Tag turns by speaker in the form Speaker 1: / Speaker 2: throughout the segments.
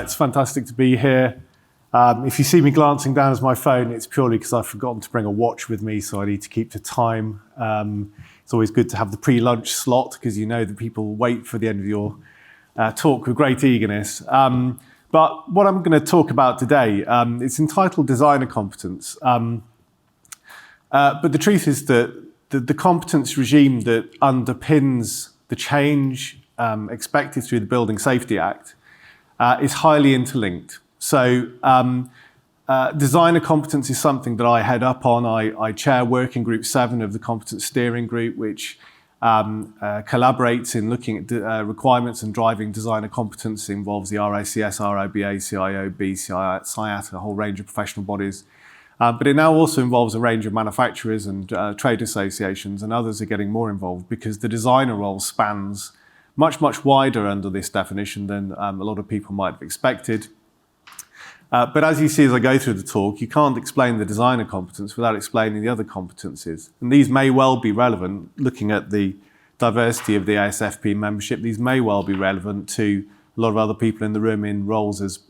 Speaker 1: It's fantastic to be here. If you see me glancing down at my phone, it's purely because I've forgotten to bring a watch with me, so I need to keep to time. It's always good to have the pre-lunch slot because you know that people wait for the end of your talk with great eagerness. But what I'm going to talk about today, it's entitled Designer Competence. But the truth is that the competence regime that underpins the change expected through the Building Safety Act is highly interlinked. So designer competence is something that I head up on. I chair Working Group 7 of the Competence Steering Group, which collaborates in looking at requirements and driving designer competence. It involves the RACS, RIBA, CIOB, CIAT, a whole range of professional bodies. But it now also involves a range of manufacturers and trade associations, and others are getting more involved because the designer role spans much, much wider under this definition than a lot of people might have expected. But as you see as I go through the talk, you can't explain the designer competence without explaining the other competencies. And these may well be relevant, looking at the diversity of the ASFP membership, these may well be relevant to a lot of other people in the room in roles as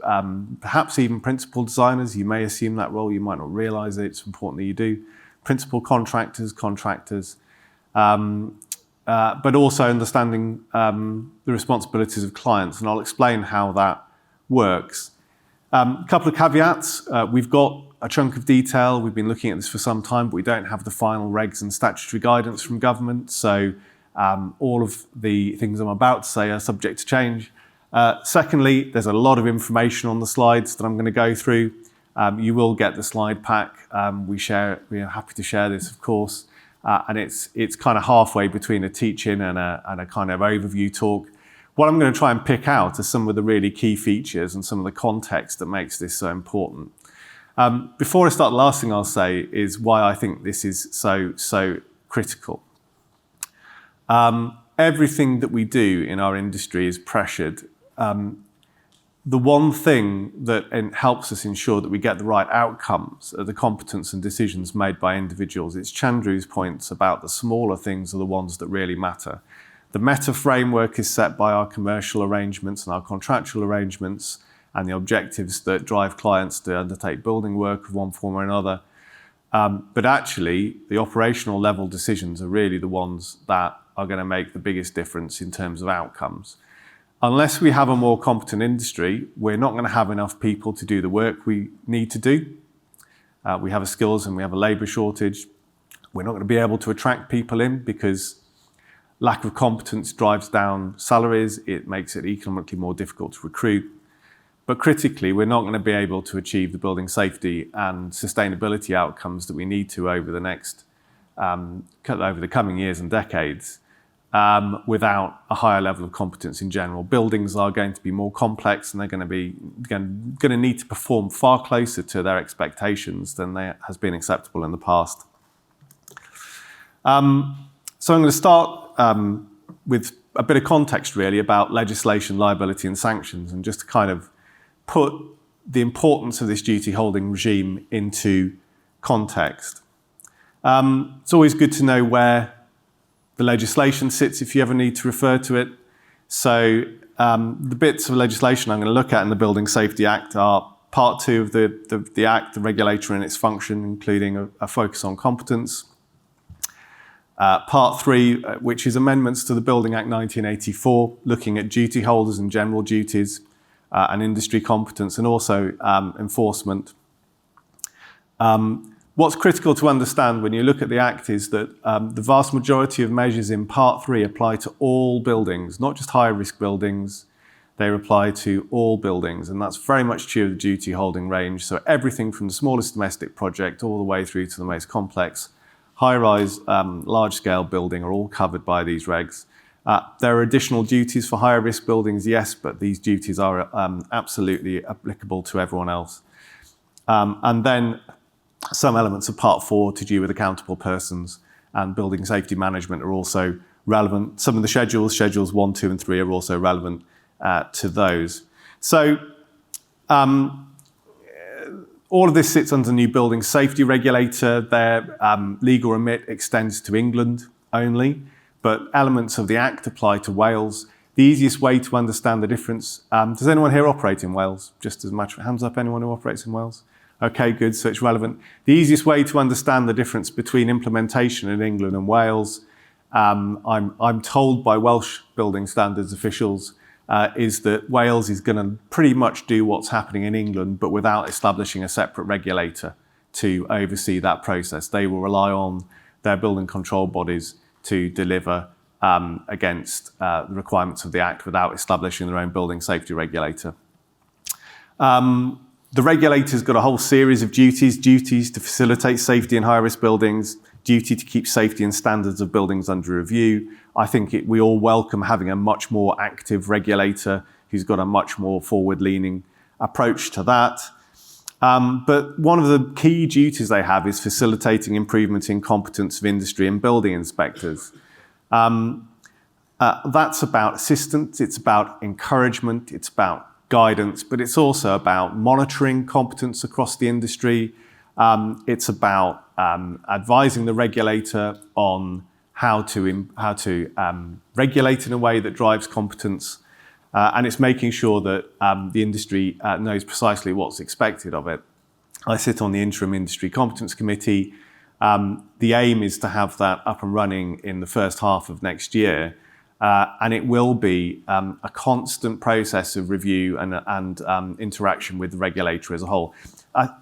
Speaker 1: perhaps even principal designers. You may assume that role, you might not realise it, it's important that you do. Principal contractors, but also understanding the responsibilities of clients, and I'll explain how that works. A couple of caveats. We've got a chunk of detail. We've been looking at this for some time, but we don't have the final regs and statutory guidance from government. So all of the things I'm about to say are subject to change. Secondly, there's a lot of information on the slides that I'm going to go through. You will get the slide pack. We are happy to share this, of course. And it's kind of halfway between a teach-in and a kind of overview talk. What I'm going to try and pick out are some of the really key features and some of the context that makes this so important. Before I start, the last thing I'll say is why I think this is so critical. Everything that we do in our industry is pressured. The one thing that helps us ensure that we get the right outcomes are the competence and decisions made by individuals. It's Chandru's points about the smaller things are the ones that really matter. The meta framework is set by our commercial arrangements and our contractual arrangements and the objectives that drive clients to undertake building work of one form or another. But actually, the operational level decisions are really the ones that are going to make the biggest difference in terms of outcomes. Unless we have a more competent industry, we're not going to have enough people to do the work we need to do. We have a skills and we have a labour shortage. We're not going to be able to attract people in because lack of competence drives down salaries. It makes it economically more difficult to recruit. But critically, we're not going to be able to achieve the building safety and sustainability outcomes that we need to over the coming years and decades without a higher level of competence in general. Buildings are going to be more complex and they're going to need to perform far closer to their expectations than has been acceptable in the past. So I'm going to start with a bit of context really about legislation, liability and sanctions, and just to kind of put the importance of this duty holding regime into context. It's always good to know where the legislation sits if you ever need to refer to it. So the bits of legislation I'm going to look at in the Building Safety Act are Part 2 of the Act, the regulator and its function, including a focus on competence. Part 3, which is amendments to the Building Act 1984, looking at duty holders and general duties and industry competence, and also enforcement. What's critical to understand when you look at the Act is that the vast majority of measures in Part 3 apply to all buildings, not just high-risk buildings. They apply to all buildings, and that's very much true of the duty holding range. So everything from the smallest domestic project all the way through to the most complex high-rise, large-scale building are all covered by these regs. There are additional duties for higher-risk buildings, yes, but these duties are absolutely applicable to everyone else. And then some elements of Part 4 to do with accountable persons and building safety management are also relevant. Some of the schedules 1, 2 and 3 are also relevant to those. So all of this sits under the new building safety regulator. Their legal remit extends to England only, but elements of the Act apply to Wales. The easiest way to understand the difference, does anyone here operate in Wales? Just as much, hands up, anyone who operates in Wales? Okay, good, so it's relevant. The easiest way to understand the difference between implementation in England and Wales, I'm told by Welsh building standards officials, is that Wales is going to pretty much do what's happening in England, but without establishing a separate regulator to oversee that process. They will rely on their building control bodies to deliver against the requirements of the Act without establishing their own building safety regulator. The regulator's got a whole series of duties to facilitate safety in high-risk buildings, duty to keep safety and standards of buildings under review. I think we all welcome having a much more active regulator who's got a much more forward-leaning approach to that. But one of the key duties they have is facilitating improvement in competence of industry and building inspectors. That's about assistance, it's about encouragement, it's about guidance, but it's also about monitoring competence across the industry. It's about advising the regulator on how to regulate in a way that drives competence, and it's making sure that the industry knows precisely what's expected of it. I sit on the Interim Industry Competence Committee. The aim is to have that up and running in the first half of next year. And it will be a constant process of review and interaction with the regulator as a whole.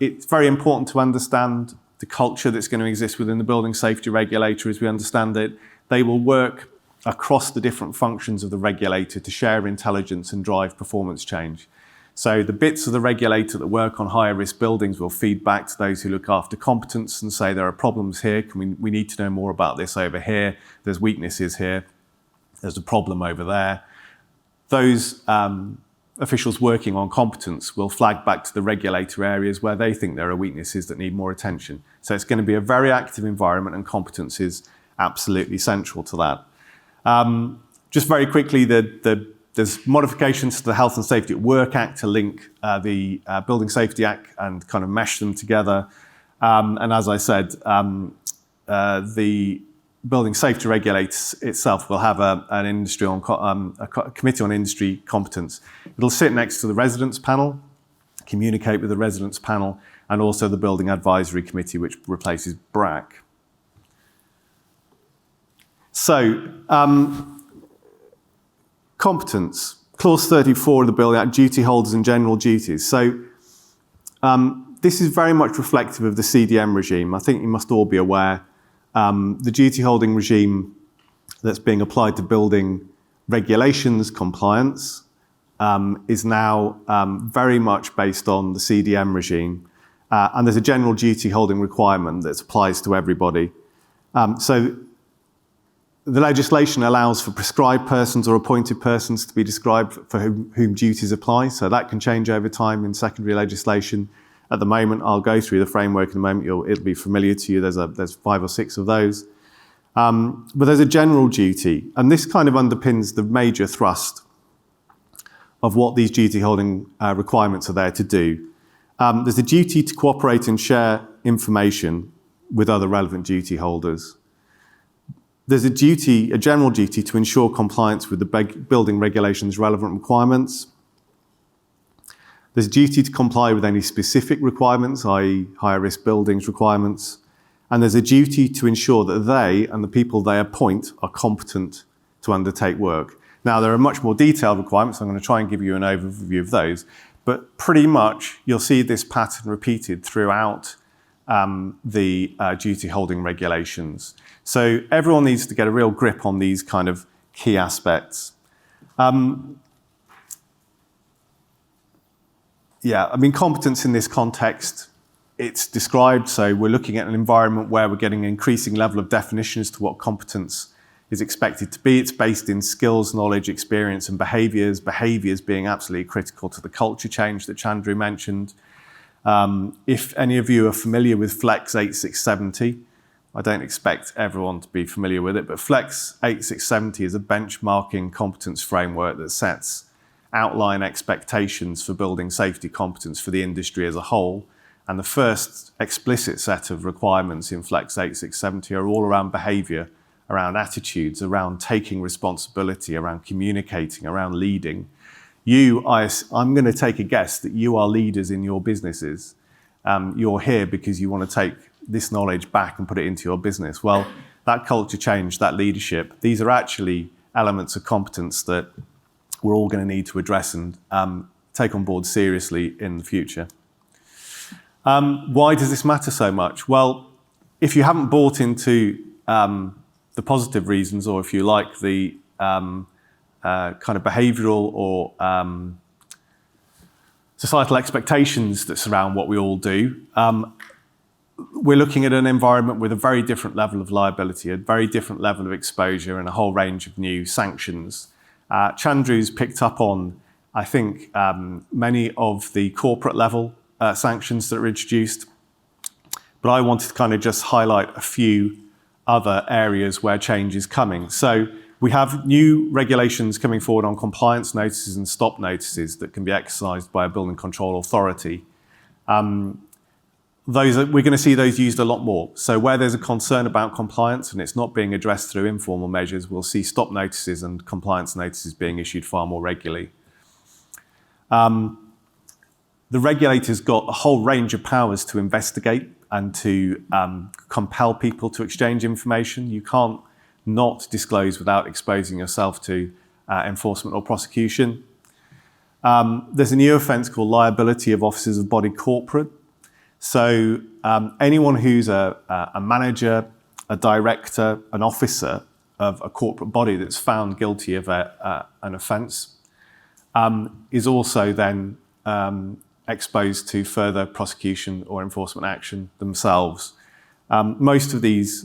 Speaker 1: It's very important to understand the culture that's going to exist within the building safety regulator as we understand it. They will work across the different functions of the regulator to share intelligence and drive performance change. So the bits of the regulator that work on higher risk buildings will feed back to those who look after competence and say there are problems here, we need to know more about this over here, there's weaknesses here. There's a problem over there. Those officials working on competence will flag back to the regulator areas where they think there are weaknesses that need more attention. So it's going to be a very active environment, and competence is absolutely central to that. Just very quickly, there's modifications to the Health and Safety at Work Act to link the Building Safety Act and kind of mesh them together. And as I said, the Building Safety Regulator itself will have a committee on industry competence. It'll sit next to the residents panel, communicate with the residents panel, and also the Building Advisory Committee, which replaces BRAC. So, competence. Clause 34 of the Building Act, duty holders and general duties. So, this is very much reflective of the CDM regime. I think you must all be aware the duty holding regime that's being applied to building regulations compliance is now very much based on the CDM regime. And there's a general duty holding requirement that applies to everybody. So the legislation allows for prescribed persons or appointed persons to be described for whom duties apply. So that can change over time in secondary legislation. At the moment, I'll go through the framework in a moment. It'll be familiar to you. There's 5 or 6 of those. But there's a general duty, and this kind of underpins the major thrust of what these duty holding requirements are there to do. There's a duty to cooperate and share information with other relevant duty holders. There's a general duty to ensure compliance with the building regulations' relevant requirements. There's a duty to comply with any specific requirements, i.e. higher risk buildings requirements. And there's a duty to ensure that they and the people they appoint are competent to undertake work. Now, there are much more detailed requirements. I'm going to try and give you an overview of those. But pretty much, you'll see this pattern repeated throughout the duty holding regulations. So everyone needs to get a real grip on these kind of key aspects. Competence in this context, it's described, so we're looking at an environment where we're getting an increasing level of definition as to what competence is expected to be. It's based in skills, knowledge, experience, and behaviours being absolutely critical to the culture change that Chandru mentioned. If any of you are familiar with Flex 8670, I don't expect everyone to be familiar with it, but Flex 8670 is a benchmarking competence framework that sets outline expectations for building safety competence for the industry as a whole. And the first explicit set of requirements in Flex 8670 are all around behaviour around attitudes, around taking responsibility, around communicating, around leading. I'm going to take a guess that you are leaders in your businesses. You're here because you want to take this knowledge back and put it into your business. Well, that culture change, that leadership, these are actually elements of competence that we're all going to need to address and take on board seriously in the future. Why does this matter so much? Well, if you haven't bought into the positive reasons, or if you like the kind of behavioural or societal expectations that surround what we all do, we're looking at an environment with a very different level of liability, a very different level of exposure, and a whole range of new sanctions. Chandru's picked up on, I think, many of the corporate level sanctions that are introduced, but I wanted to kind of just highlight a few other areas where change is coming. So we have new regulations coming forward on compliance notices and stop notices that can be exercised by a building control authority. We're going to see those used a lot more. So where there's a concern about compliance and it's not being addressed through informal measures, we'll see stop notices and compliance notices being issued far more regularly. The regulator's got a whole range of powers to investigate and to compel people to exchange information. You can't not disclose without exposing yourself to enforcement or prosecution. There's a new offence called liability of officers of body corporate. So anyone who's a manager, a director, an officer of a corporate body that's found guilty of an offence is also then exposed to further prosecution or enforcement action themselves. Most of these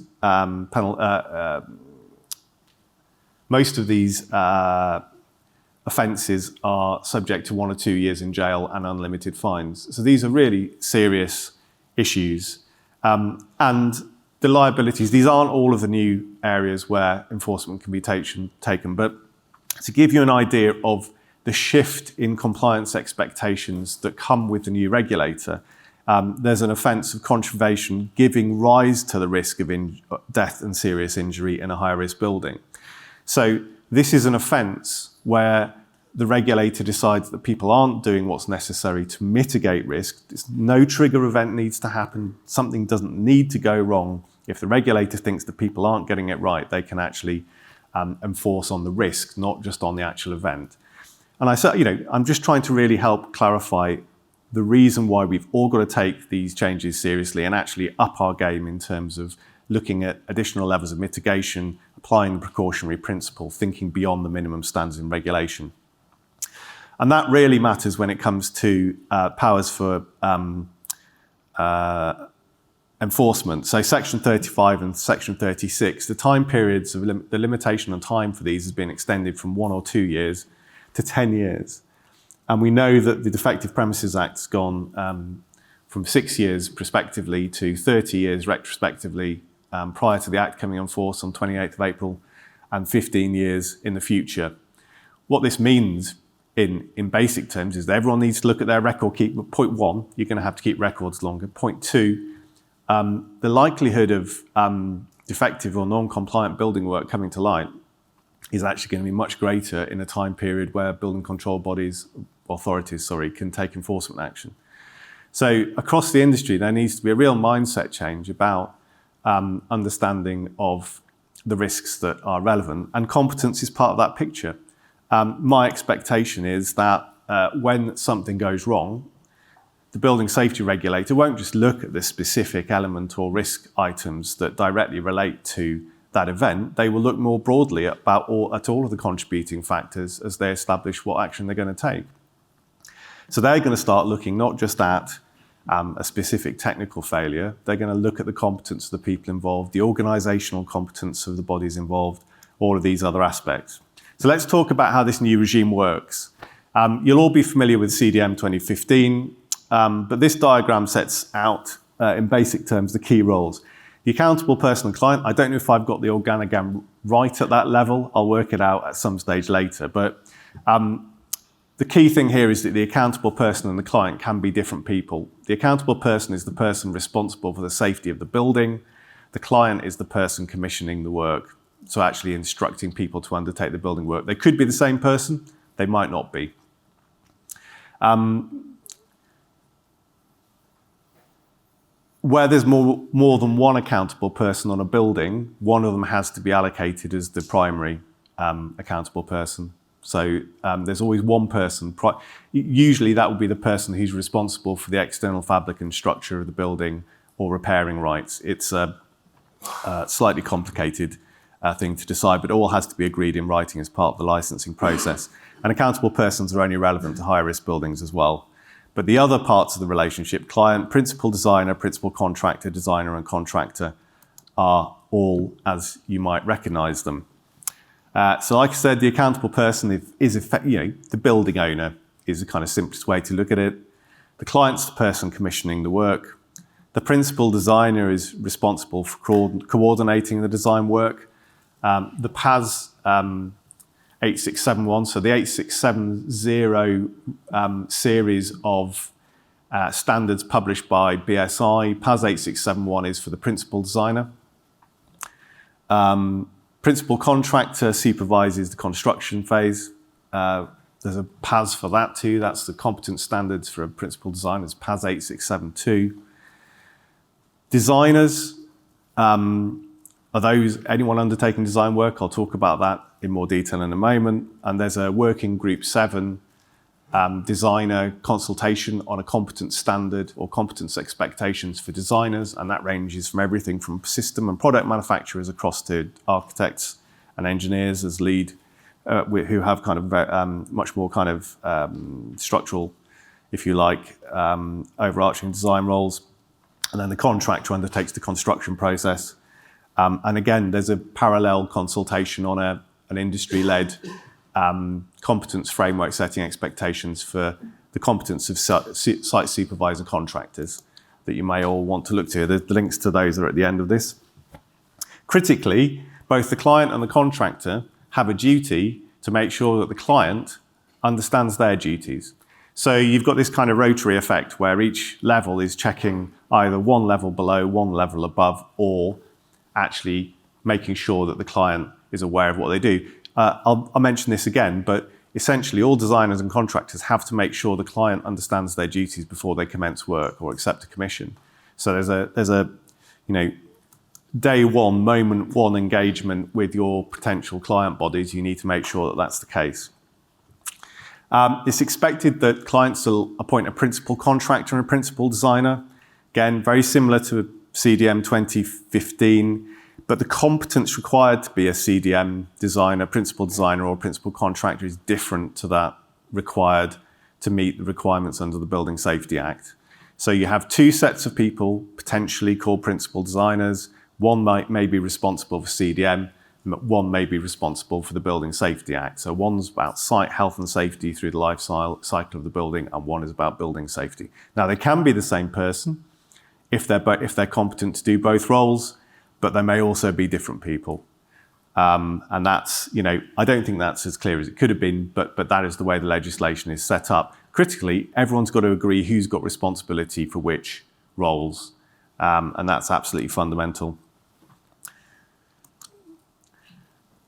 Speaker 1: offences are subject to 1 or 2 years in jail and unlimited fines. So these are really serious issues. And the liabilities, these aren't all of the new areas where enforcement can be taken, but to give you an idea of the shift in compliance expectations that come with the new regulator, there's an offence of contravention giving rise to the risk of death and serious injury in a high-risk building. So this is an offence where the regulator decides that people aren't doing what's necessary to mitigate risk. No trigger event needs to happen. Something doesn't need to go wrong. If the regulator thinks that people aren't getting it right, they can actually enforce on the risk, not just on the actual event. And I'm just trying to really help clarify the reason why we've all got to take these changes seriously and actually up our game in terms of looking at additional levels of mitigation, applying the precautionary principle, thinking beyond the minimum standards in regulation. And that really matters when it comes to powers for enforcement. So Section 35 and Section 36, the time periods of the limitation on time for these has been extended from 1 or 2 years to 10 years. And we know that the Defective Premises Act has gone from 6 years prospectively to 30 years retrospectively prior to the Act coming on force on 28th of April, and 15 years in the future. What this means in basic terms is that everyone needs to look at their record keep. Point 1, you're going to have to keep records longer. Point 2, the likelihood of defective or non-compliant building work coming to light is actually going to be much greater in a time period where building control authorities can take enforcement action. So across the industry, there needs to be a real mindset change about understanding of the risks that are relevant, and competence is part of that picture. My expectation is that when something goes wrong, the building safety regulator won't just look at the specific element or risk items that directly relate to that event. They will look more broadly at all of the contributing factors as they establish what action they're going to take. So they're going to start looking not just at a specific technical failure, they're going to look at the competence of the people involved, the organisational competence of the bodies involved, all of these other aspects. So let's talk about how this new regime works. You'll all be familiar with CDM 2015, but this diagram sets out, in basic terms, the key roles. The accountable person and client, I don't know if I've got the organogram right at that level. I'll work it out at some stage later. But the key thing here is that the accountable person and the client can be different people. The accountable person is the person responsible for the safety of the building. The client is the person commissioning the work. so actually instructing people to undertake the building work. They could be the same person, they might not be. Where there's more than one accountable person on a building, one of them has to be allocated as the primary accountable person. So there's always one person. Usually that will be the person who's responsible for the external fabric and structure of the building or repairing rights. It's a slightly complicated thing to decide, but it all has to be agreed in writing as part of the licensing process. And accountable persons are only relevant to high-risk buildings as well. But the other parts of the relationship, client, principal designer, principal contractor, designer and contractor, are all as you might recognise them. So like I said, the accountable person is the building owner is the kind of simplest way to look at it. The client's the person commissioning the work. The principal designer is responsible for coordinating the design work. The PAS 8671, so the 8670 series of standards published by BSI, PAS 8671 is for the principal designer. Principal contractor supervises the construction phase. There's a PAS for that too. That's the competence standards for a principal designer. It's PAS 8672. Designers are anyone undertaking design work. I'll talk about that in more detail in a moment. And there's a working group 7 designer consultation on a competence standard or competence expectations for designers, and that ranges from everything from system and product manufacturers across to architects and engineers as lead, who have kind of much more kind of structural, if you like, overarching design roles. And then the contractor undertakes the construction process. And again, there's a parallel consultation on an industry-led competence framework setting expectations for the competence of site supervisor contractors that you may all want to look to. The links to those are at the end of this. Critically, both the client and the contractor have a duty to make sure that the client understands their duties. So you've got this kind of rotary effect where each level is checking either one level below, one level above, or actually making sure that the client is aware of what they do. I'll mention this again, but essentially all designers and contractors have to make sure the client understands their duties before they commence work or accept a commission. So there's a day one, moment one engagement with your potential client bodies. You need to make sure that that's the case. It's expected that clients will appoint a principal contractor and a principal designer. Again, very similar to CDM 2015. But the competence required to be a CDM designer, principal designer or principal contractor is different to that required to meet the requirements under the Building Safety Act. So you have two sets of people potentially called principal designers. One may be responsible for CDM, one may be responsible for the Building Safety Act. So one's about site health and safety through the life cycle of the building, and one is about building safety. Now they can be the same person if they're competent to do both roles, but they may also be different people. And that's, I don't think that's as clear as it could have been, but that is the way the legislation is set up. Critically, everyone's got to agree who's got responsibility for which roles, and that's absolutely fundamental.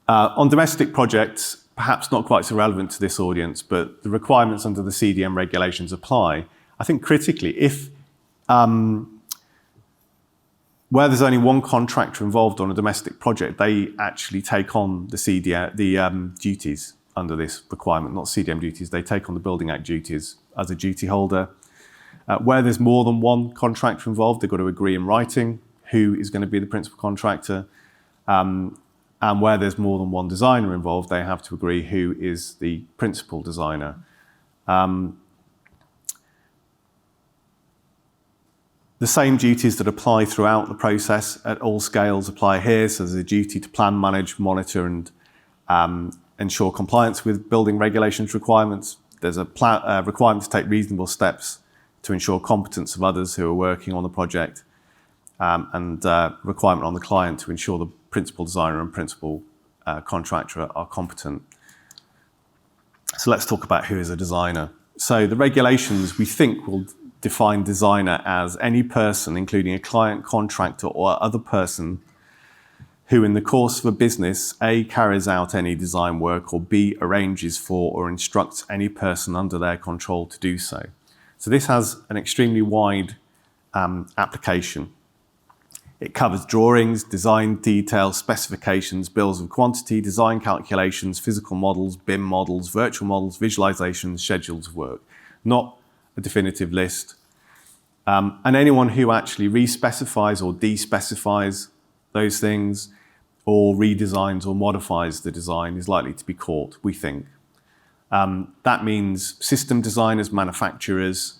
Speaker 1: On domestic projects, perhaps not quite so relevant to this audience, but the requirements under the CDM regulations apply. I think critically, if where there's only one contractor involved on a domestic project, they actually take on the duties under this requirement, not CDM duties. They take on the Building Act duties as a duty holder. Where there's more than one contractor involved, they've got to agree in writing who is going to be the principal contractor. And where there's more than one designer involved, they have to agree who is the principal designer. The same duties that apply throughout the process at all scales apply here. So there's a duty to plan, manage, monitor, and ensure compliance with building regulations requirements. There's a requirement to take reasonable steps to ensure competence of others who are working on the project, and requirement on the client to ensure the principal designer and principal contractor are competent. So let's talk about who is a designer. So the regulations, we think, will define designer as any person, including a client, contractor, or other person who in the course of a business, A, carries out any design work, or B, arranges for or instructs any person under their control to do so. So this has an extremely wide application. It covers drawings, design details, specifications, bills of quantity, design calculations, physical models, BIM models, virtual models, visualizations, schedules of work. Not a definitive list. And anyone who actually respecifies or despecifies those things, or redesigns or modifies the design, is likely to be caught, we think. That means system designers, manufacturers,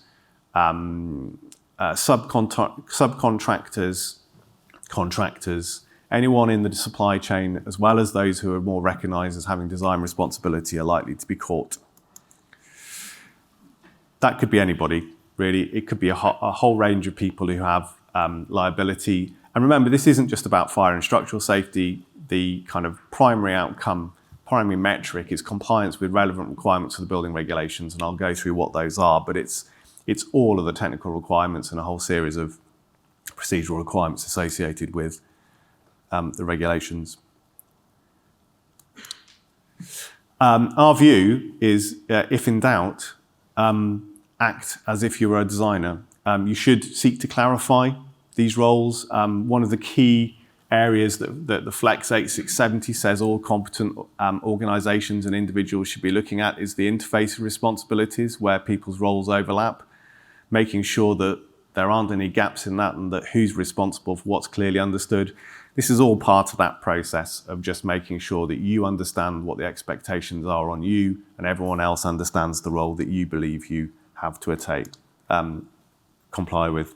Speaker 1: subcontractors, contractors, anyone in the supply chain, as well as those who are more recognised as having design responsibility, are likely to be caught. That could be anybody, really. It could be a whole range of people who have liability. And remember, this isn't just about fire and structural safety. The kind of primary outcome, primary metric is compliance with relevant requirements of the building regulations, and I'll go through what those are, but it's all of the technical requirements and a whole series of procedural requirements associated with the regulations. Our view is, if in doubt, act as if you were a designer. You should seek to clarify these roles. One of the key areas that the Flex 8670 says all competent organisations and individuals should be looking at is the interface of responsibilities where people's roles overlap, making sure that there aren't any gaps in that and that who's responsible for what's clearly understood. This is all part of that process of just making sure that you understand what the expectations are on you and everyone else understands the role that you believe you have to comply with.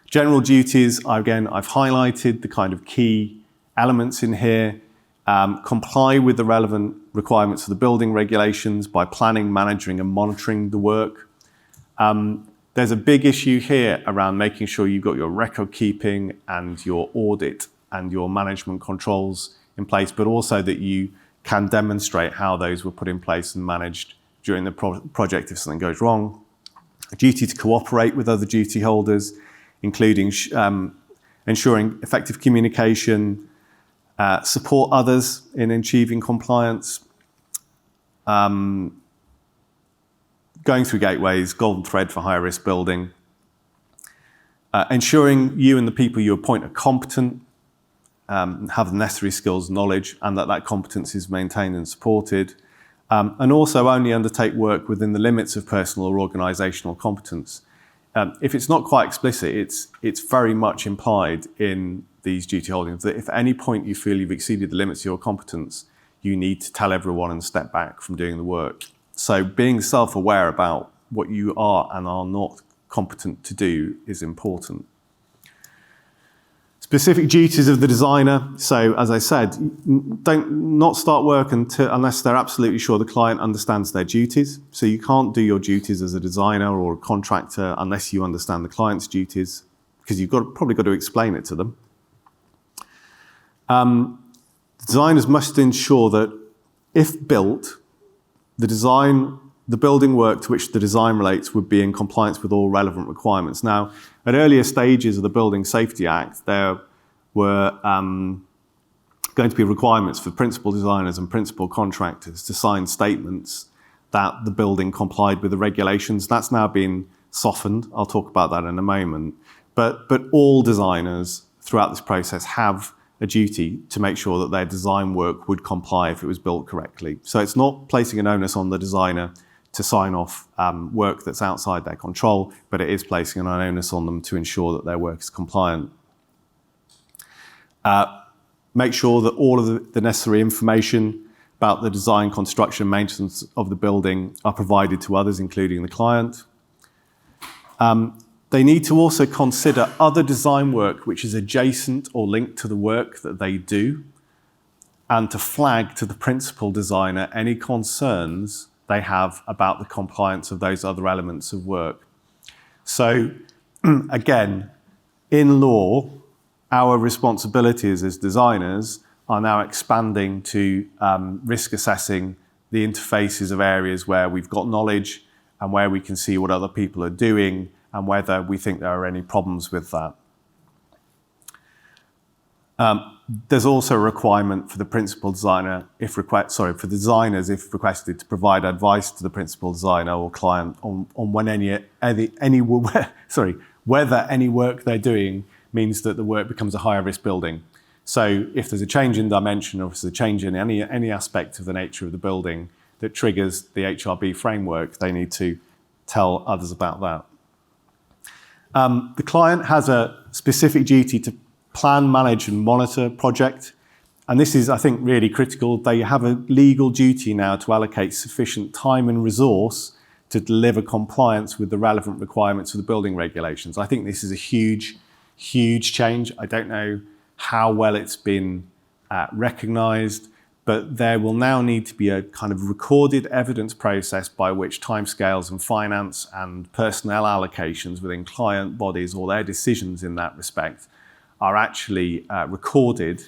Speaker 1: General duties, again, I've highlighted the kind of key elements in here. Comply with the relevant requirements of the building regulations by planning, managing and monitoring the work. There's a big issue here around making sure you've got your record keeping and your audit and your management controls in place, but also that you can demonstrate how those were put in place and managed during the project if something goes wrong. A duty to cooperate with other duty holders, including ensuring effective communication, support others in achieving compliance, going through gateways, golden thread for higher risk building, ensuring you and the people you appoint are competent, have the necessary skills and knowledge, and that competence is maintained and supported, and also only undertake work within the limits of personal or organisational competence. If it's not quite explicit, it's very much implied in these duty holdings that if at any point you feel you've exceeded the limits of your competence, you need to tell everyone and step back from doing the work. So being self-aware about what you are and are not competent to do is important. Specific duties of the designer. So as I said, not start work unless they're absolutely sure the client understands their duties. So you can't do your duties as a designer or a contractor unless you understand the client's duties, because you've probably got to explain it to them. Designers must ensure that if built, the building work to which the design relates would be in compliance with all relevant requirements. Now, at earlier stages of the Building Safety Act, there were going to be requirements for principal designers and principal contractors to sign statements that the building complied with the regulations. That's now been softened. I'll talk about that in a moment. But all designers throughout this process have a duty to make sure that their design work would comply if it was built correctly. So it's not placing an onus on the designer to sign off work that's outside their control, but it is placing an onus on them to ensure that their work is compliant. Make sure that all of the necessary information about the design, construction, and maintenance of the building are provided to others, including the client. They need to also consider other design work which is adjacent or linked to the work that they do, and to flag to the principal designer any concerns they have about the compliance of those other elements of work. So again, in law, our responsibilities as designers are now expanding to risk assessing the interfaces of areas where we've got knowledge and where we can see what other people are doing and whether we think there are any problems with that. There's also a requirement for the principal designer, for designers, if requested, to provide advice to the principal designer or client on when whether any work they're doing means that the work becomes a higher risk building. So if there's a change in dimension or if there's a change in any aspect of the nature of the building that triggers the HRB framework, they need to tell others about that. The client has a specific duty to plan, manage and monitor project. And this is, I think, really critical. They have a legal duty now to allocate sufficient time and resource to deliver compliance with the relevant requirements of the building regulations. I think this is a huge, huge change. I don't know how well it's been recognised, but there will now need to be a kind of recorded evidence process by which timescales and finance and personnel allocations within client bodies or their decisions in that respect are actually recorded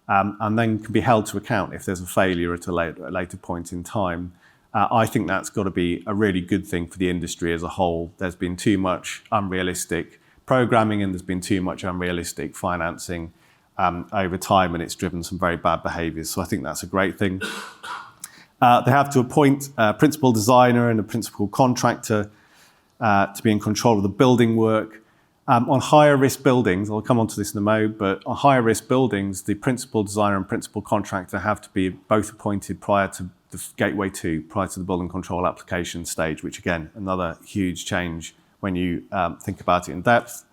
Speaker 1: and then can be held to account if there's a failure at a later point in time. I think that's got to be a really good thing for the industry as a whole. There's been too much unrealistic programming and there's been too much unrealistic financing over time, and it's driven some very bad behaviours. So I think that's a great thing. They have to appoint a principal designer and a principal contractor to be in control of the building work. On higher risk buildings, I'll come on to this in a moment, but on higher risk buildings, the principal designer and principal contractor have to be both appointed prior to the Gateway 2, prior to the building control application stage, which again, another huge change when you think about it in depth.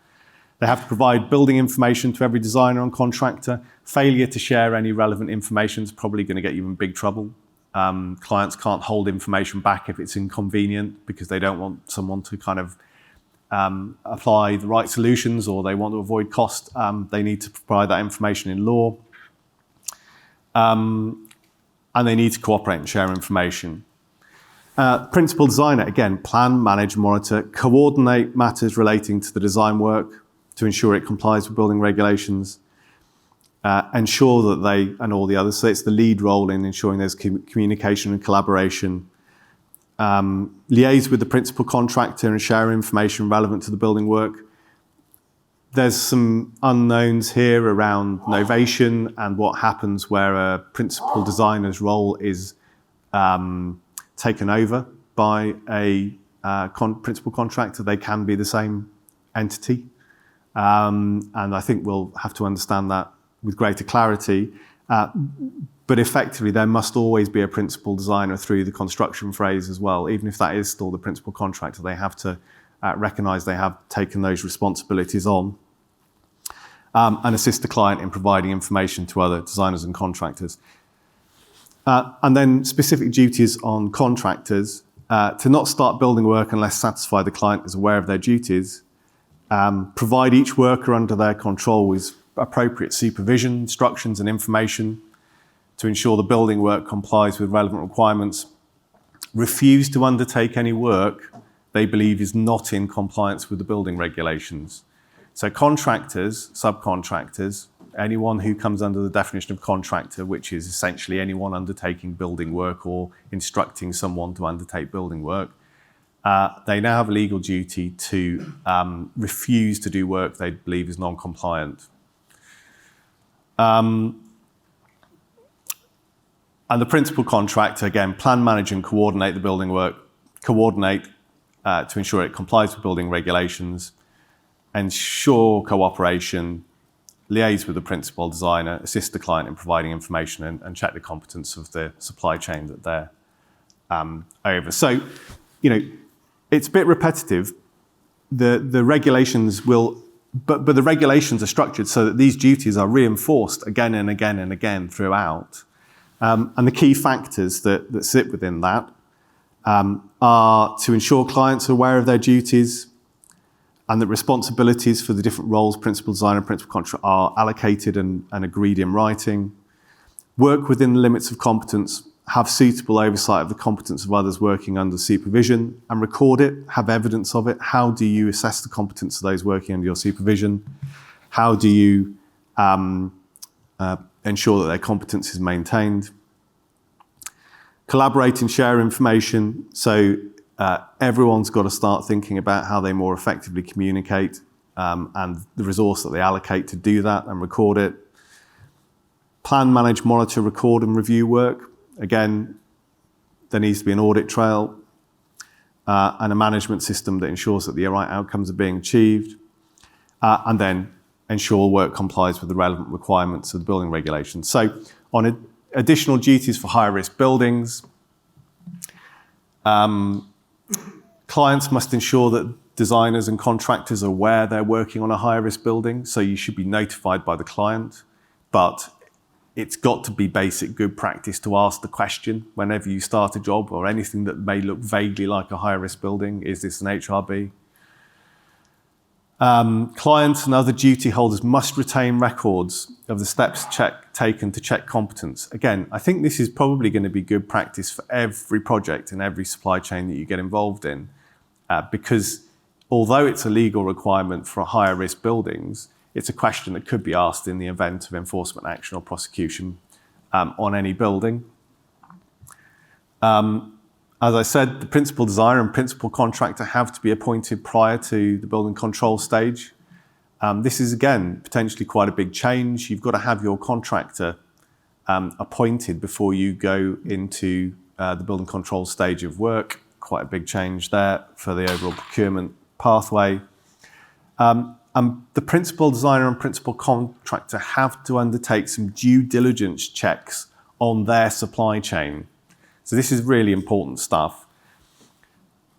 Speaker 1: They have to provide building information to every designer and contractor. Failure to share any relevant information is probably going to get you in big trouble. Clients can't hold information back if it's inconvenient because they don't want someone to kind of apply the right solutions or they want to avoid cost. They need to provide that information in law. And they need to cooperate and share information. Principal designer, again, plan, manage, monitor, coordinate matters relating to the design work to ensure it complies with building regulations, ensure that they, and all the others, so it's the lead role in ensuring there's communication and collaboration, liaise with the principal contractor and share information relevant to the building work. There's some unknowns here around novation and what happens where a principal designer's role is taken over by a principal contractor. They can be the same entity. And I think we'll have to understand that with greater clarity. But effectively, there must always be a principal designer through the construction phase as well. Even if that is still the principal contractor, they have to recognise they have taken those responsibilities on and assist the client in providing information to other designers and contractors. And then specific duties on contractors to not start building work unless satisfied the client is aware of their duties. Provide each worker under their control with appropriate supervision, instructions and information to ensure the building work complies with relevant requirements. Refuse to undertake any work they believe is not in compliance with the building regulations. So contractors, subcontractors, anyone who comes under the definition of contractor, which is essentially anyone undertaking building work or instructing someone to undertake building work, they now have a legal duty to refuse to do work they believe is non-compliant. And the principal contractor, again, plan, manage and coordinate the building work, coordinate to ensure it complies with building regulations, ensure cooperation, liaise with the principal designer, assist the client in providing information and check the competence of the supply chain that they're over. So, it's a bit repetitive. The regulations will, but the regulations are structured so that these duties are reinforced again and again and again throughout. And the key factors that sit within that are to ensure clients are aware of their duties and that responsibilities for the different roles, principal designer and principal contractor, are allocated and agreed in writing. Work within the limits of competence, have suitable oversight of the competence of others working under supervision and record it, have evidence of it. How do you assess the competence of those working under your supervision? How do you ensure that their competence is maintained? Collaborate and share information. So everyone's got to start thinking about how they more effectively communicate and the resource that they allocate to do that and record it. Plan, manage, monitor, record and review work. Again, there needs to be an audit trail and a management system that ensures that the right outcomes are being achieved. And then ensure work complies with the relevant requirements of the building regulations. So on additional duties for higher risk buildings, clients must ensure that designers and contractors are aware they're working on a higher risk building, so you should be notified by the client, but it's got to be basic good practice to ask the question whenever you start a job or anything that may look vaguely like a higher risk building. Is this an HRB? Clients and other duty holders must retain records of the steps taken to check competence. Again, I think this is probably going to be good practice for every project and every supply chain that you get involved in, because although it's a legal requirement for higher risk buildings, it's a question that could be asked in the event of enforcement action or prosecution on any building. As I said, the principal designer and principal contractor have to be appointed prior to the building control stage. This is, again, potentially quite a big change. You've got to have your contractor appointed before you go into the building control stage of work. Quite a big change there for the overall procurement pathway. The principal designer and principal contractor have to undertake some due diligence checks on their supply chain. So this is really important stuff.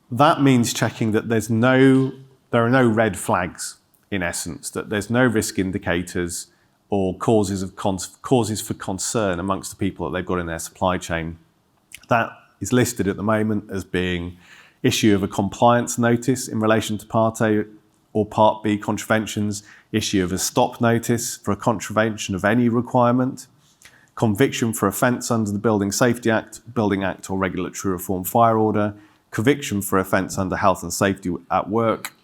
Speaker 1: That means checking that there are no red flags, in essence, that there's no risk indicators or causes for concern amongst the people that they've got in their supply chain. That is listed at the moment as being issue of a compliance notice in relation to Part A or Part B contraventions, issue of a stop notice for a contravention of any requirement, conviction for offence under the Building Safety Act, Building Act or Regulatory Reform Fire Order, conviction for offence under Health and Safety at Work,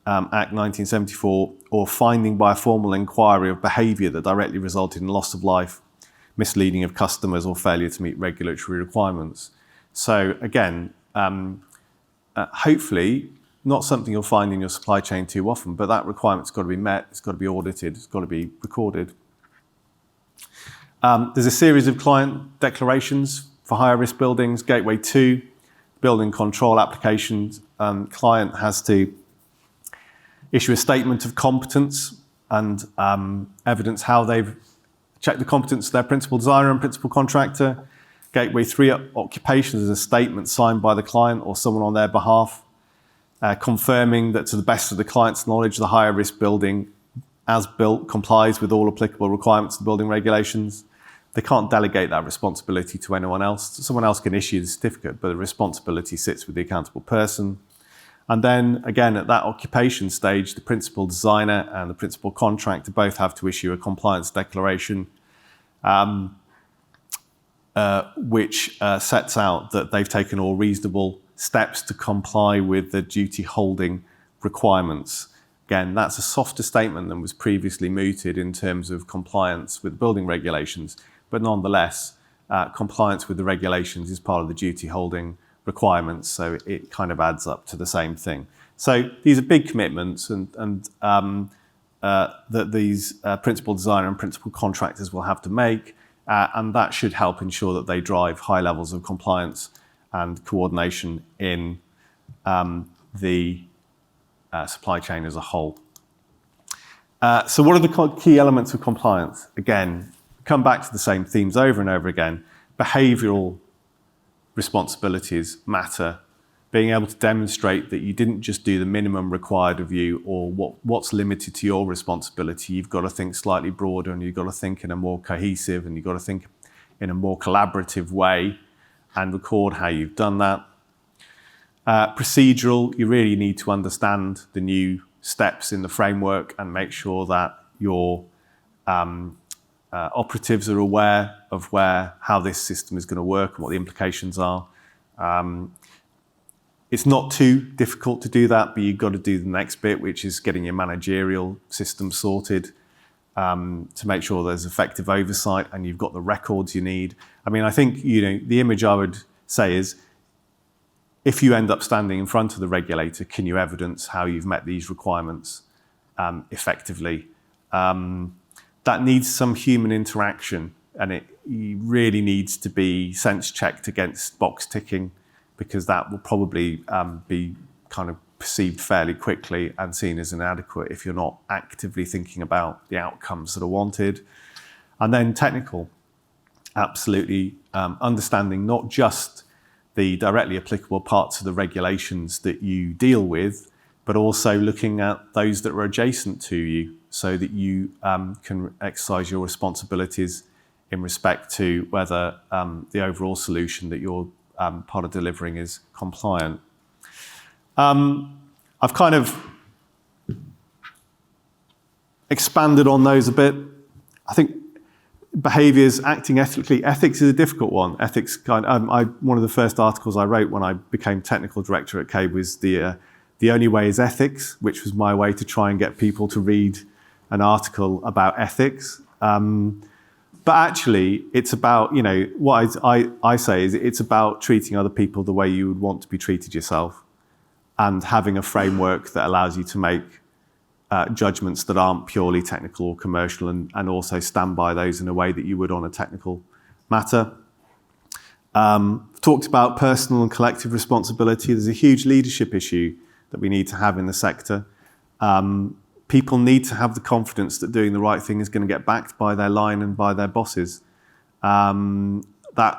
Speaker 1: Act 1974, or finding by a formal inquiry of behaviour that directly resulted in loss of life, misleading of customers or failure to meet regulatory requirements. So again, hopefully not something you'll find in your supply chain too often, but that requirement's got to be met, it's got to be audited, it's got to be recorded. There's a series of client declarations for higher risk buildings. Gateway 2, building control applications. Client has to issue a statement of competence and evidence how they've checked the competence of their principal designer and principal contractor. Gateway 3, occupations is a statement signed by the client or someone on their behalf, confirming that to the best of the client's knowledge, the higher risk building as built complies with all applicable requirements of the building regulations. They can't delegate that responsibility to anyone else. Someone else can issue the certificate, but the responsibility sits with the accountable person. And then again, at that occupation stage, the principal designer and the principal contractor both have to issue a compliance declaration, which sets out that they've taken all reasonable steps to comply with the duty holding requirements. Again, that's a softer statement than was previously mooted in terms of compliance with building regulations, but nonetheless, compliance with the regulations is part of the duty holding requirements, so it kind of adds up to the same thing. So these are big commitments and that these principal designer and principal contractors will have to make, and that should help ensure that they drive high levels of compliance and coordination in the supply chain as a whole. So what are the key elements of compliance? Again, come back to the same themes over and over again. Behavioural responsibilities matter. Being able to demonstrate that you didn't just do the minimum required of you or what's limited to your responsibility. You've got to think slightly broader and you've got to think in a more cohesive and you've got to think in a more collaborative way and record how you've done that. Procedural, you really need to understand the new steps in the framework and make sure that your operatives are aware of how this system is going to work and what the implications are. It's not too difficult to do that, but you've got to do the next bit, which is getting your managerial system sorted to make sure there's effective oversight and you've got the records you need. I mean, I think the image I would say is, if you end up standing in front of the regulator, can you evidence how you've met these requirements effectively? that needs some human interaction, and it really needs to be sense checked against box ticking, because that will probably be kind of perceived fairly quickly and seen as inadequate if you're not actively thinking about the outcomes that are wanted. And then technical, absolutely understanding not just the directly applicable parts of the regulations that you deal with, but also looking at those that are adjacent to you, so that you can exercise your responsibilities in respect to whether the overall solution that you're part of delivering is compliant. I've kind of expanded on those a bit. I think behaviours, acting ethically. Ethics is a difficult one. Ethics one of the first articles I wrote when I became technical director at CABE was the only way is ethics, which was my way to try and get people to read an article about ethics. But actually, it's about, what I say is it's about treating other people the way you would want to be treated yourself, and having a framework that allows you to make judgments that aren't purely technical or commercial, and also stand by those in a way that you would on a technical matter. I've talked about personal and collective responsibility. There's a huge leadership issue that we need to have in the sector. People need to have the confidence that doing the right thing is going to get backed by their line and by their bosses. That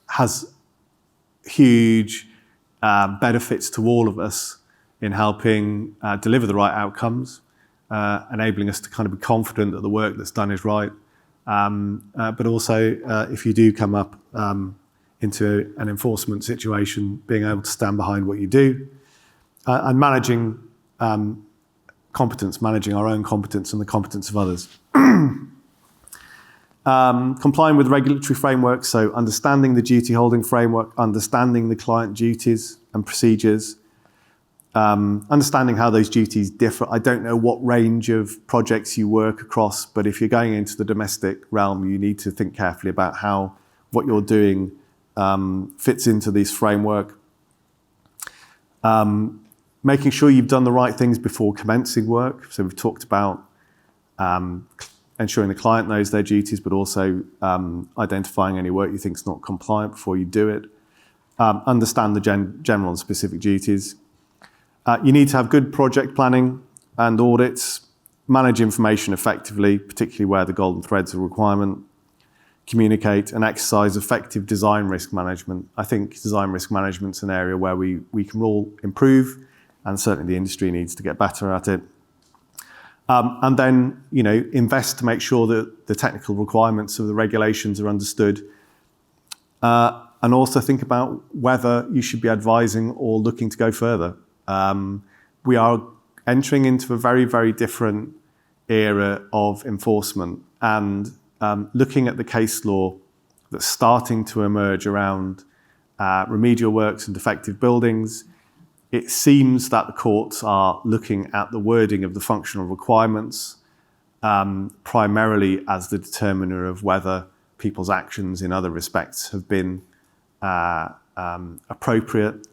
Speaker 1: has huge benefits to all of us in helping deliver the right outcomes, enabling us to kind of be confident that the work that's done is right. But also, if you do come up into an enforcement situation, being able to stand behind what you do, and managing competence, managing our own competence and the competence of others. Complying with regulatory frameworks, so understanding the duty holding framework, understanding the client duties and procedures, understanding how those duties differ. I don't know what range of projects you work across, but if you're going into the domestic realm, you need to think carefully about how what you're doing fits into this framework. Making sure you've done the right things before commencing work. So we've talked about ensuring the client knows their duties, but also identifying any work you think is not compliant before you do it. Understand the general and specific duties. You need to have good project planning and audits, manage information effectively, particularly where the golden threads are a requirement, communicate and exercise effective design risk management. I think design risk management is an area where we can all improve, and certainly the industry needs to get better at it. And then, invest to make sure that the technical requirements of the regulations are understood. And also think about whether you should be advising or looking to go further. We are entering into a very, very different era of enforcement, and looking at the case law that's starting to emerge around remedial works and defective buildings, it seems that the courts are looking at the wording of the functional requirements primarily as the determiner of whether people's actions in other respects have been appropriate.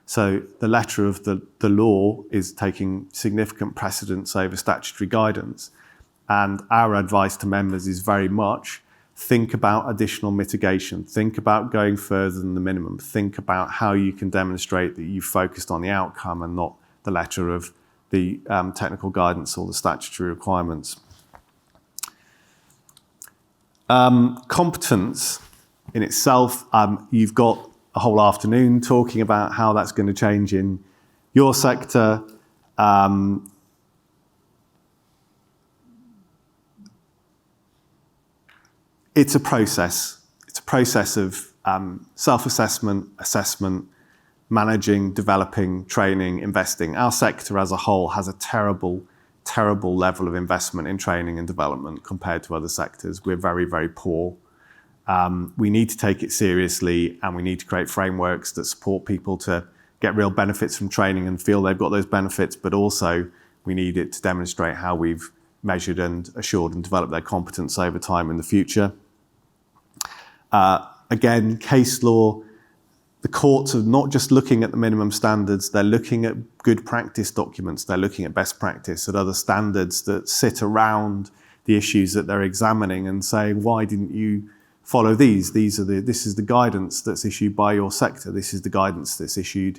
Speaker 1: So the letter of the law is taking significant precedence over statutory guidance. And our advice to members is very much think about additional mitigation, think about going further than the minimum, think about how you can demonstrate that you've focused on the outcome and not the letter of the technical guidance or the statutory requirements. Competence in itself, you've got a whole afternoon talking about how that's going to change in your sector. It's a process. It's a process of self-assessment, assessment, managing, developing, training, investing. Our sector as a whole has a terrible, terrible level of investment in training and development compared to other sectors. We're very, very poor. We need to take it seriously, and we need to create frameworks that support people to get real benefits from training and feel they've got those benefits, but also we need it to demonstrate how we've measured and assured and developed their competence over time in the future. Again, case law, the courts are not just looking at the minimum standards, they're looking at good practice documents, they're looking at best practice, at other standards that sit around the issues that they're examining and saying, why didn't you follow these? This is the guidance that's issued by your sector. This is the guidance that's issued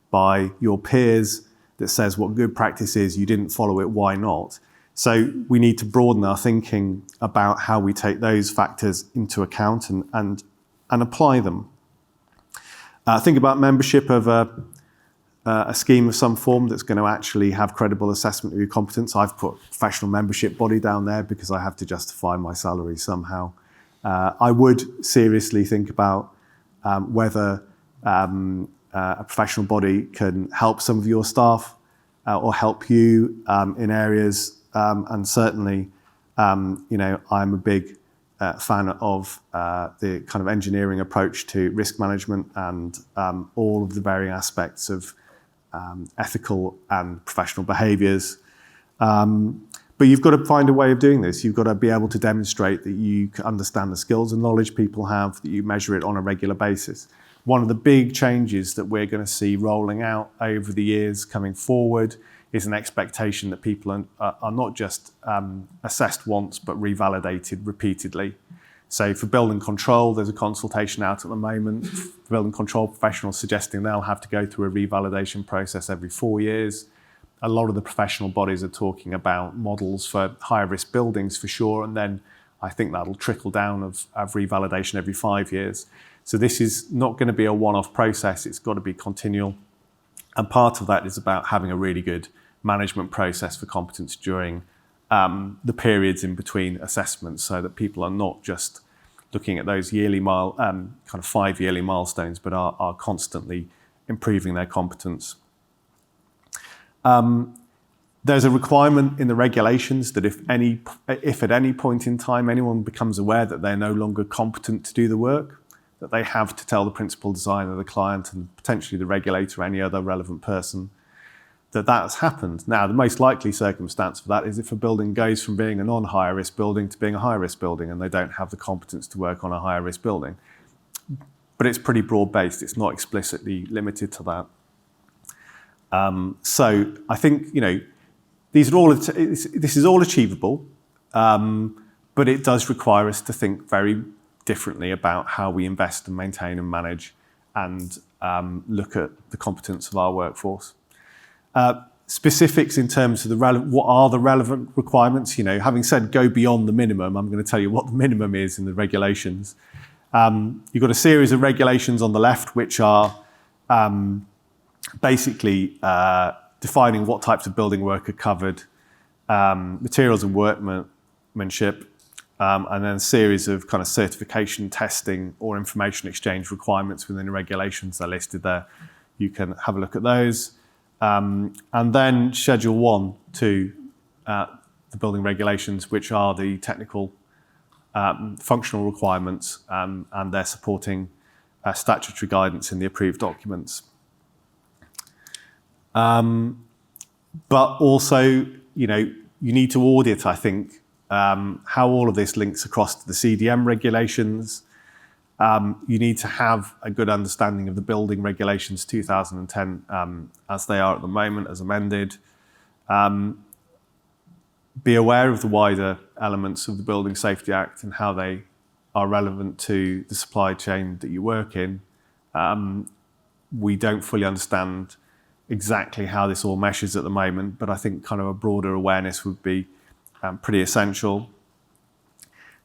Speaker 1: by your peers that says what good practice is. You didn't follow it, why not? So we need to broaden our thinking about how we take those factors into account and apply them. Think about membership of a scheme of some form that's going to actually have credible assessment of your competence. I've put professional membership body down there because I have to justify my salary somehow. I would seriously think about whether a professional body can help some of your staff or help you in areas. And certainly, I'm a big fan of the kind of engineering approach to risk management and all of the varying aspects of ethical and professional behaviours. But you've got to find a way of doing this. You've got to be able to demonstrate that you understand the skills and knowledge people have, that you measure it on a regular basis. One of the big changes that we're going to see rolling out over the years coming forward is an expectation that people are not just assessed once, but revalidated repeatedly. So for building control, there's a consultation out at the moment. Building control professionals suggesting they'll have to go through a revalidation process every 4 years. A lot of the professional bodies are talking about models for higher risk buildings for sure, and then I think that'll trickle down of revalidation every 5 years. So this is not going to be a one-off process, it's got to be continual. And part of that is about having a really good management process for competence during the periods in between assessments, so that people are not just looking at those yearly kind of 5 yearly milestones, but are constantly improving their competence. There's a requirement in the regulations that if at any point in time anyone becomes aware that they're no longer competent to do the work, that they have to tell the principal designer, the client, and potentially the regulator, or any other relevant person, that that's happened. Now, the most likely circumstance for that is if a building goes from being a non-higher risk building to being a high risk building and they don't have the competence to work on a higher risk building. But it's pretty broad-based. It's not explicitly limited to that. So I think, this is all achievable, but it does require us to think very differently about how we invest and maintain and manage and look at the competence of our workforce. Specifics in terms of what are the relevant requirements. Having said go beyond the minimum, I'm going to tell you what the minimum is in the regulations. You've got a series of regulations on the left which are basically defining what types of building work are covered, materials and workmanship, and then a series of kind of certification, testing, or information exchange requirements within the regulations. They're listed there. You can have a look at those. And then Schedule 1 to the building regulations, which are the technical functional requirements, and they're supporting statutory guidance in the approved documents. But also, you need to audit, I think, how all of this links across to the CDM regulations. You need to have a good understanding of the building regulations 2010 as they are at the moment, as amended. Be aware of the wider elements of the Building Safety Act and how they are relevant to the supply chain that you work in. We don't fully understand exactly how this all meshes at the moment, but I think kind of a broader awareness would be pretty essential.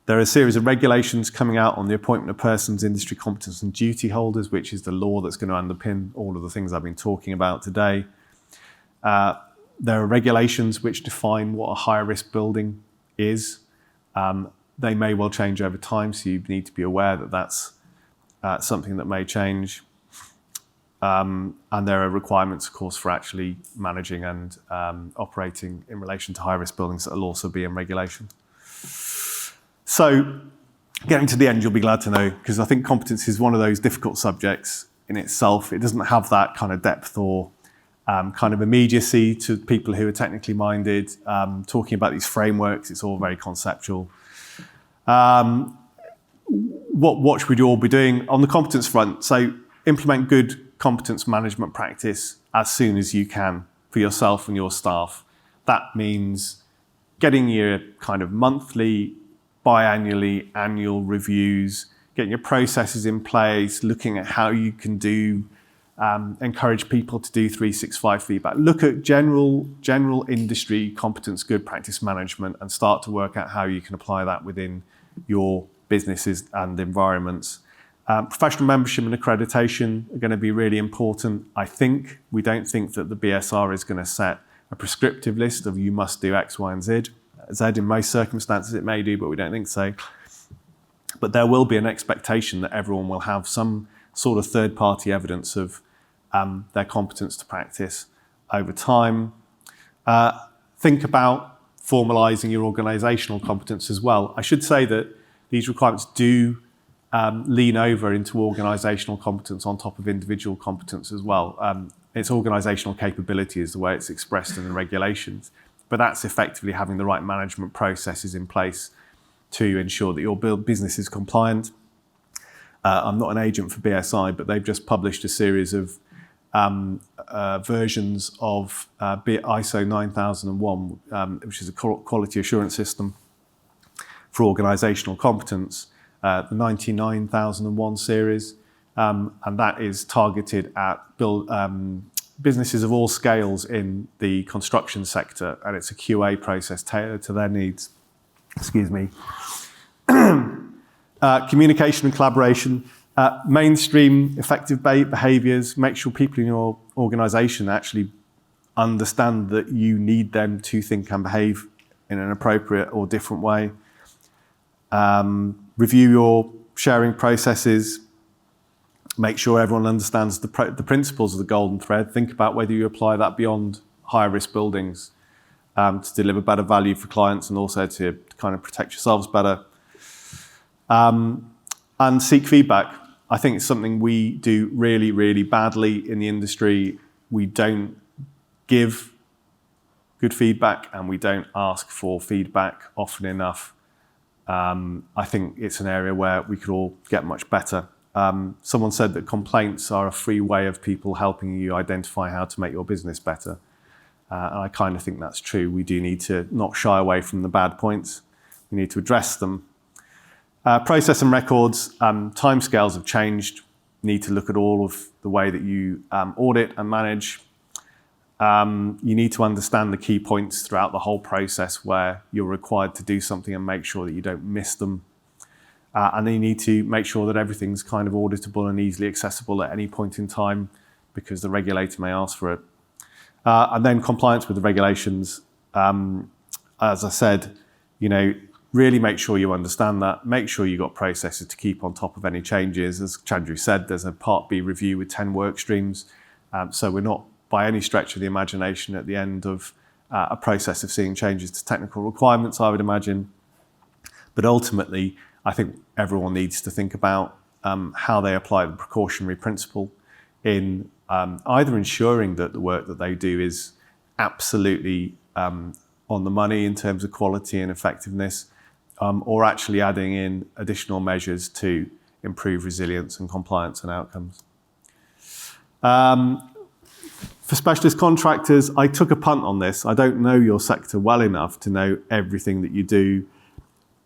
Speaker 1: There are a series of regulations coming out on the appointment of persons, industry competence and duty holders, which is the law that's going to underpin all of the things I've been talking about today. There are regulations which define what a higher risk building is. They may well change over time, so you need to be aware that that's something that may change. And there are requirements, of course, for actually managing and operating in relation to high risk buildings that will also be in regulation. So getting to the end, you'll be glad to know, because I think competence is one of those difficult subjects in itself. It doesn't have that kind of depth or kind of immediacy to people who are technically minded. Talking about these frameworks, it's all very conceptual. What should we all be doing on the competence front? So implement good competence management practice as soon as you can for yourself and your staff. That means getting your kind of monthly, biannually, annual reviews, getting your processes in place, looking at how you can encourage people to do 365 feedback. Look at general industry competence, good practice management, and start to work out how you can apply that within your businesses and environments. Professional membership and accreditation are going to be really important. We don't think that the BSR is going to set a prescriptive list of you must do X, Y, and Z. In most circumstances it may do, but we don't think so. But there will be an expectation that everyone will have some sort of third-party evidence of their competence to practice over time. Think about formalising your organisational competence as well. I should say that these requirements do lean over into organisational competence on top of individual competence as well. It's organisational capability is the way it's expressed in the regulations, but that's effectively having the right management processes in place to ensure that your business is compliant. I'm not an agent for BSI, but they've just published a series of versions of ISO 9001, which is a quality assurance system for organisational competence, the 99001 series, and that is targeted at businesses of all scales in the construction sector, and it's a QA process tailored to their needs. Excuse me. Communication and collaboration. Mainstream effective behaviours. Make sure people in your organisation actually understand that you need them to think and behave in an appropriate or different way. Review your sharing processes. Make sure everyone understands the principles of the golden thread. Think about whether you apply that beyond higher risk buildings to deliver better value for clients and also to kind of protect yourselves better. And seek feedback. I think it's something we do really, really badly in the industry. We don't give good feedback and we don't ask for feedback often enough. I think it's an area where we could all get much better. Someone said that complaints are a free way of people helping you identify how to make your business better. And I kind of think that's true. We do need to not shy away from the bad points. We need to address them. Process and records, timescales have changed. You need to look at all of the way that you audit and manage. You need to understand the key points throughout the whole process where you're required to do something and make sure that you don't miss them. And then you need to make sure that everything's kind of auditable and easily accessible at any point in time because the regulator may ask for it. And then compliance with the regulations. As I said, really make sure you understand that. Make sure you've got processes to keep on top of any changes. As Chandru said, there's a Part B review with 10 work streams. So we're not by any stretch of the imagination at the end of a process of seeing changes to technical requirements, I would imagine. But ultimately, I think everyone needs to think about how they apply the precautionary principle in either ensuring that the work that they do is absolutely on the money in terms of quality and effectiveness, or actually adding in additional measures to improve resilience and compliance and outcomes. For specialist contractors, I took a punt on this. I don't know your sector well enough to know everything that you do.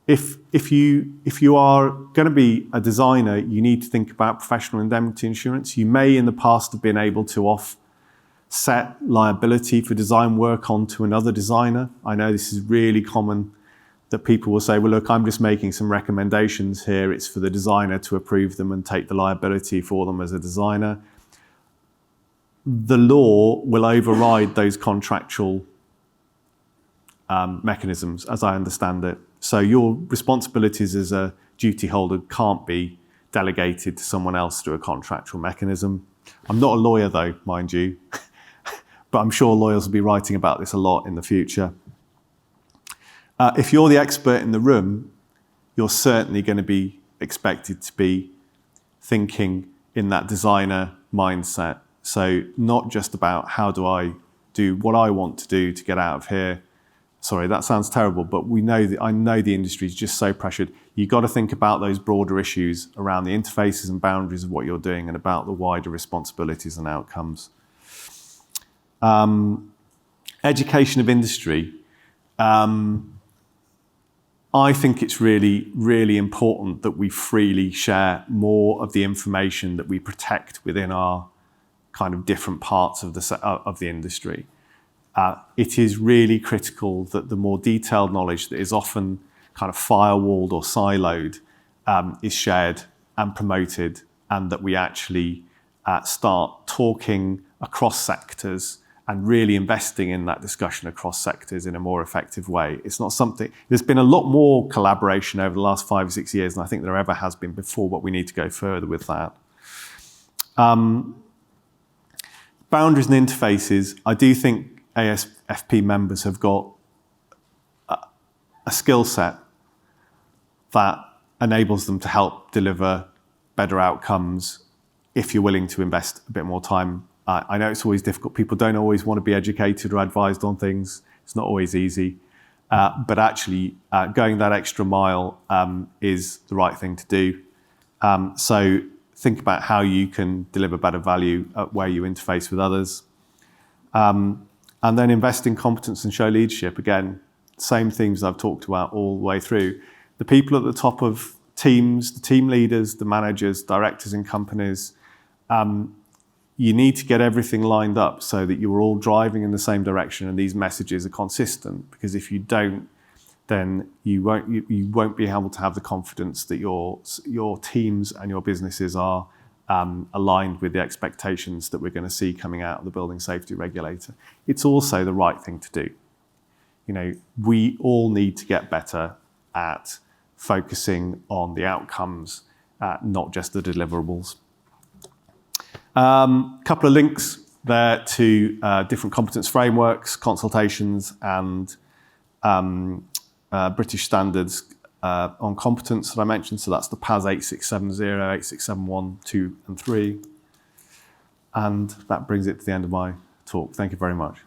Speaker 1: If you are going to be a designer, you need to think about professional indemnity insurance. You may in the past have been able to offset liability for design work onto another designer. I know this is really common that people will say, well, look, I'm just making some recommendations here. It's for the designer to approve them and take the liability for them as a designer. The law will override those contractual mechanisms, as I understand it. So your responsibilities as a duty holder can't be delegated to someone else through a contractual mechanism. I'm not a lawyer though, mind you, but I'm sure lawyers will be writing about this a lot in the future. If you're the expert in the room, you're certainly going to be expected to be thinking in that designer mindset. So not just about how do I do what I want to do to get out of here. Sorry, that sounds terrible, but I know the industry is just so pressured. You've got to think about those broader issues around the interfaces and boundaries of what you're doing and about the wider responsibilities and outcomes. Education of industry. I think it's really, really important that we freely share more of the information that we protect within our kind of different parts of the industry. It is really critical that the more detailed knowledge that is often kind of firewalled or siloed is shared and promoted, and that we actually start talking across sectors and really investing in that discussion across sectors in a more effective way. It's not something, there's been a lot more collaboration over the last 5 or 6 years than I think there ever has been before, but we need to go further with that. Boundaries and interfaces, I do think ASFP members have got a skill set that enables them to help deliver better outcomes if you're willing to invest a bit more time. I know it's always difficult. People don't always want to be educated or advised on things. It's not always easy. But actually, going that extra mile is the right thing to do. So think about how you can deliver better value at where you interface with others. And then invest in competence and show leadership. Again, same themes I've talked about all the way through. The people at the top of teams, the team leaders, the managers, directors in companies, you need to get everything lined up so that you're all driving in the same direction and these messages are consistent. Because if you don't, then you won't be able to have the confidence that your teams and your businesses are aligned with the expectations that we're going to see coming out of the building safety regulator. It's also the right thing to do. You know, we all need to get better at focusing on the outcomes, not just the deliverables. Couple of links there to different competence frameworks, consultations, and British standards on competence that I mentioned. So that's the PAS 8670, 8671, 2 and 3. And that brings it to the end of my talk. Thank you very much.